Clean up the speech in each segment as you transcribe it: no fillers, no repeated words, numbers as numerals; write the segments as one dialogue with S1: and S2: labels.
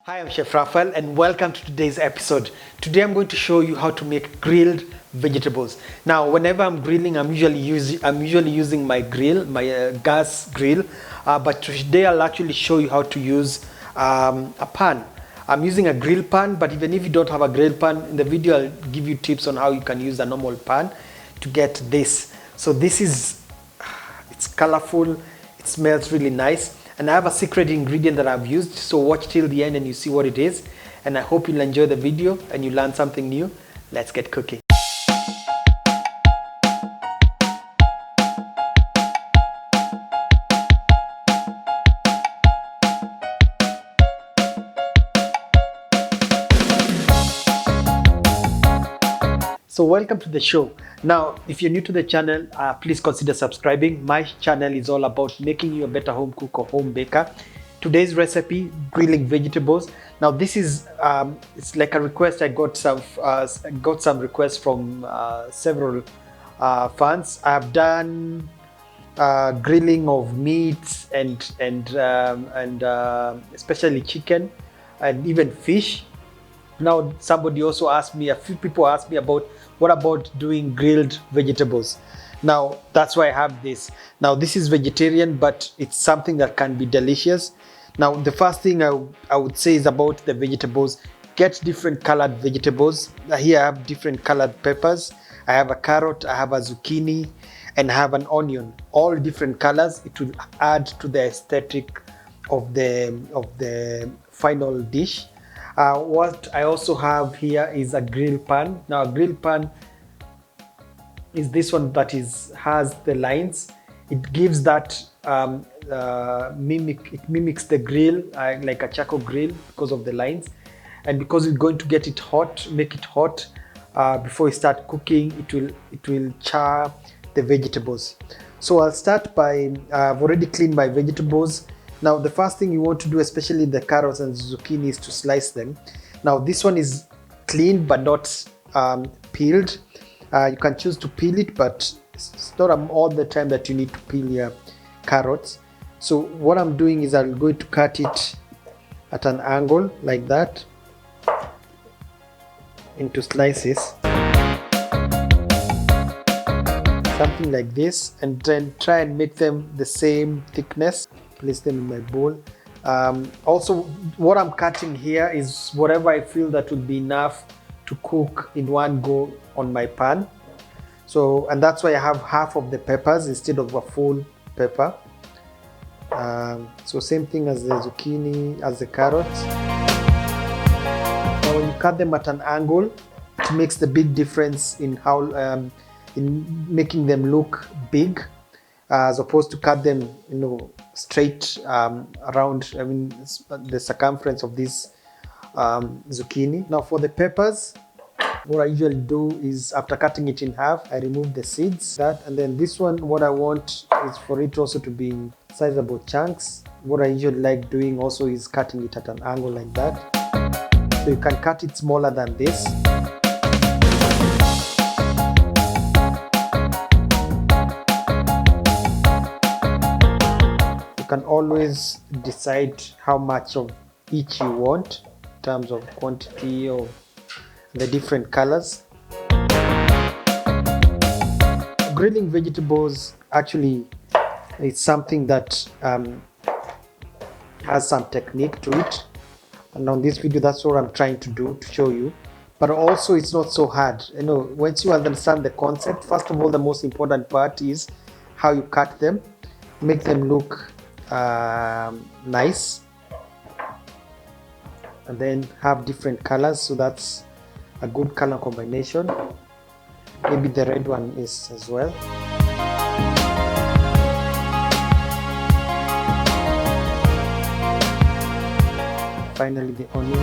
S1: Hi, I'm Chef Raphael and welcome to today's episode. Today I'm going to show you how to make grilled vegetables. Now, whenever I'm grilling, I'm usually using my grill, my gas grill, but today I'll actually show you how to use a pan. I'm using a grill pan, but even if you don't have a grill pan, in the video I'll give you tips on how you can use a normal pan to get this. So it's colorful, it smells really nice. And I have a secret ingredient that I've used, so watch till the end and you see what it is. And I hope you'll enjoy the video and you learn something new. Let's get cooking. So welcome to the show. Now, if you're new to the channel, please consider subscribing. My channel is all about making you a better home cook or home baker. Today's recipe, grilling vegetables. Now this is it's like a request. I got some requests from several fans. I've done grilling of meats and especially chicken and even fish. Now somebody also asked me, a few people asked me about what about doing grilled vegetables. Now that's why I have this. Now this is vegetarian, but it's something that can be delicious. Now the first thing I would say is about the vegetables. Get different colored vegetables. Here I have different colored peppers. I have a carrot, I have a zucchini, and I have an onion. All different colors. It will add to the aesthetic of the final dish. What I also have here is a grill pan. Now a grill pan is this one that has the lines. It gives that mimics the grill, like a charcoal grill, because of the lines, and because it's going to get it hot, make it hot before you start cooking. It will char the vegetables. So I'll start by I've already cleaned my vegetables. Now the first thing you want to do, especially the carrots and zucchini, is to slice them. Now this one is cleaned but not peeled. You can choose to peel it, but it's not all the time that you need to peel your carrots. So what I'm doing is I'm going to cut it at an angle like that into slices, something like this, and then try and make them the same thickness. Place them in my bowl. Also, what I'm cutting here is whatever I feel that would be enough to cook in one go on my pan. So, and that's why I have half of the peppers instead of a full pepper. So same thing as the zucchini, as the carrots. Now when you cut them at an angle, it makes the big difference in how in making them look big, as opposed to cut them, straight around. I mean, the circumference of this zucchini. Now for the peppers, what I usually do is after cutting it in half, I remove the seeds. And then this one, what I want is for it also to be in sizable chunks. What I usually like doing also is cutting it at an angle like that. So you can cut it smaller than this. You can always decide how much of each you want in terms of quantity of the different colors. Grilling vegetables actually is something that has some technique to it, and on this video that's what I'm trying to do, to show you. But also it's not so hard. Once you understand the concept, first of all, the most important part is how you cut them, make them look nice, and then have different colors. So that's a good color combination. Maybe the red one is as well. Finally the onion.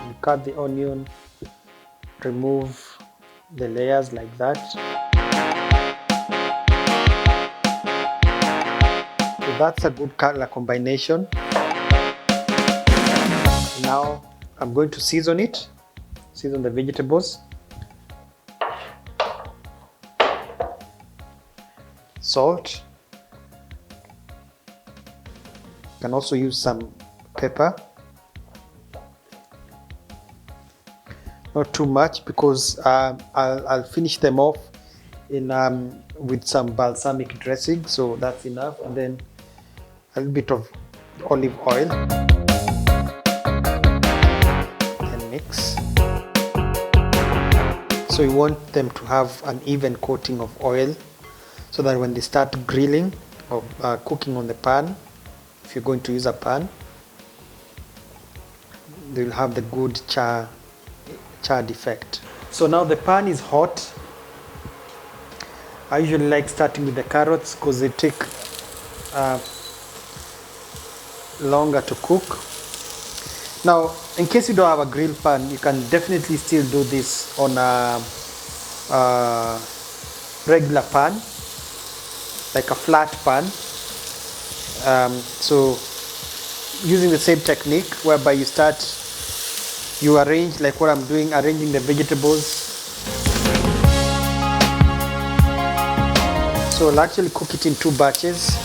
S1: You cut the onion, remove the layers like that. So that's a good color combination. Now I'm going to season the vegetables. Salt, can also use some pepper. Not too much, because I'll finish them off in with some balsamic dressing, so that's enough. And then a little bit of olive oil, and mix. So you want them to have an even coating of oil, so that when they start grilling or cooking on the pan, if you're going to use a pan, they'll have the good charred effect. So now the pan is hot. I usually like starting with the carrots because they take longer to cook. Now, in case you don't have a grill pan, you can definitely still do this on a regular pan, like a flat pan. So using the same technique, whereby you arrange, like what I'm doing, arranging the vegetables. So I'll actually cook it in 2 batches.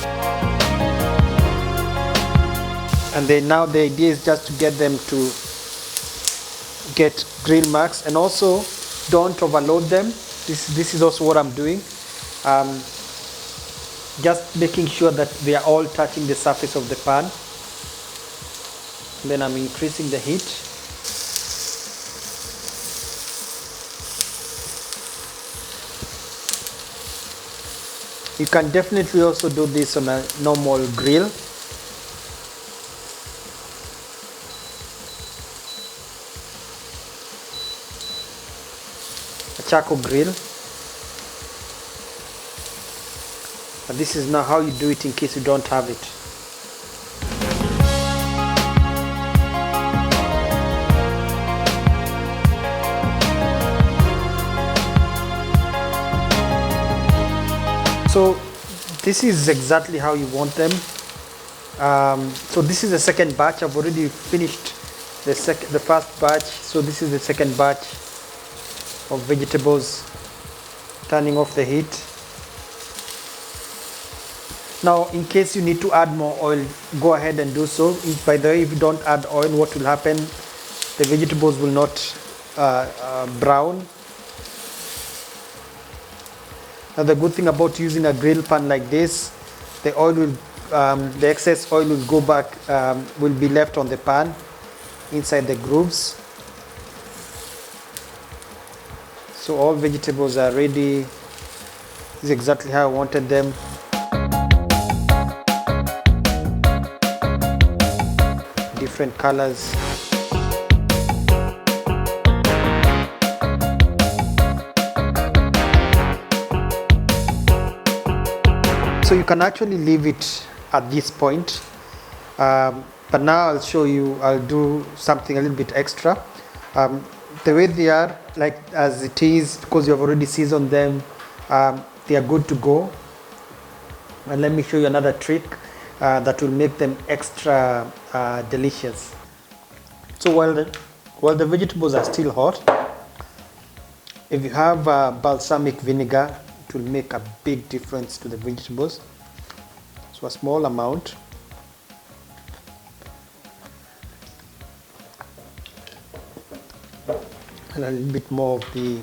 S1: And then now the idea is just to get them to get grill marks, and also don't overload them. This is also what I'm doing. Just making sure that they are all touching the surface of the pan. And then I'm increasing the heat. You can definitely also do this on a normal grill. A charcoal grill. And this is now how you do it in case you don't have it. So this is exactly how you want them. So this is the second batch. I've already finished the first batch. So this is the second batch of vegetables. Turning off the heat. Now, in case you need to add more oil, go ahead and do so. By the way, if you don't add oil, what will happen? The vegetables will not brown. Now, the good thing about using a grill pan like this, the excess oil will go back, will be left on the pan inside the grooves. So all vegetables are ready. This is exactly how I wanted them. Different colors. So you can actually leave it at this point, but now I'll show you, I'll do something a little bit extra. The way they are, like as it is, because you've already seasoned them, they are good to go. And let me show you another trick that will make them extra delicious. So while the vegetables are still hot, if you have balsamic vinegar, it will make a big difference to the vegetables. So a small amount. And a little bit more of the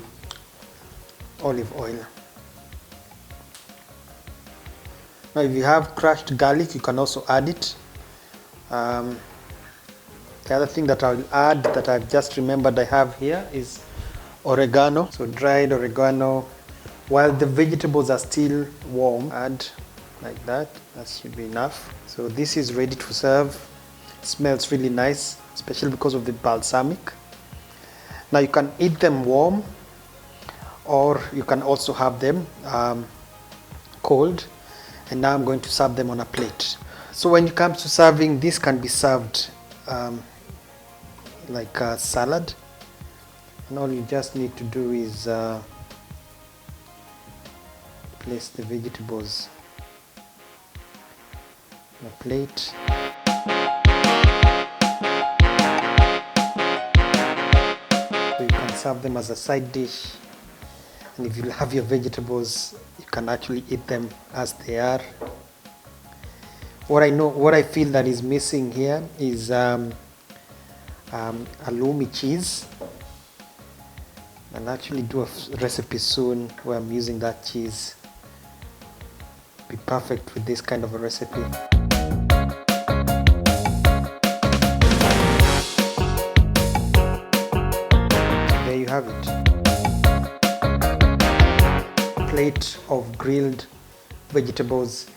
S1: olive oil. Now if you have crushed garlic, you can also add it. The other thing that I'll add, that I've just remembered I have here, is oregano. So dried oregano. While the vegetables are still warm, add like that. That should be enough. So this is ready to serve. It smells really nice, especially because of the balsamic. Now you can eat them warm, or you can also have them cold. And now I'm going to serve them on a plate. So when it comes to serving, this can be served like a salad. And all you just need to do is place the vegetables on a plate. So you can serve them as a side dish. And if you have your vegetables, you can actually eat them as they are. what I feel that is missing here is halloumi cheese. I'll actually do a recipe soon where I'm using that cheese. Be perfect with this kind of a recipe. There you have it. Plate of grilled vegetables.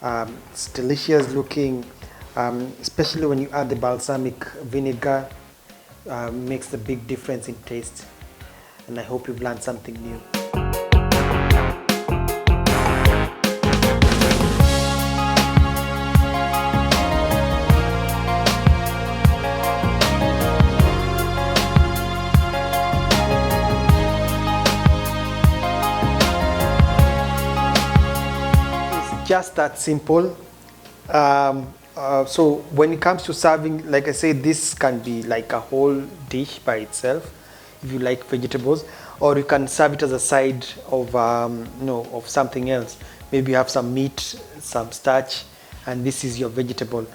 S1: It's delicious looking, especially when you add the balsamic vinegar. Makes a big difference in taste. And I hope you've learned something new. It's just that simple. So when it comes to serving, like I said, this can be like a whole dish by itself if you like vegetables, or you can serve it as a side of of something else. Maybe you have some meat, some starch, and this is your vegetable.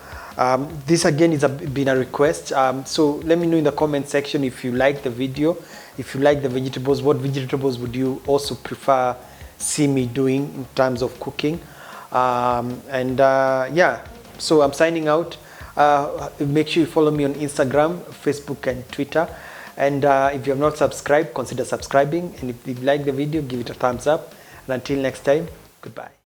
S1: This again is been a request, so let me know in the comment section if you like the video, if you like the vegetables, what vegetables would you also prefer see me doing in terms of cooking. Yeah, so I'm signing out. Make sure you follow me on Instagram, Facebook, and Twitter. And if you have not subscribed, consider subscribing. And if you like the video, give it a thumbs up. And until next time, goodbye.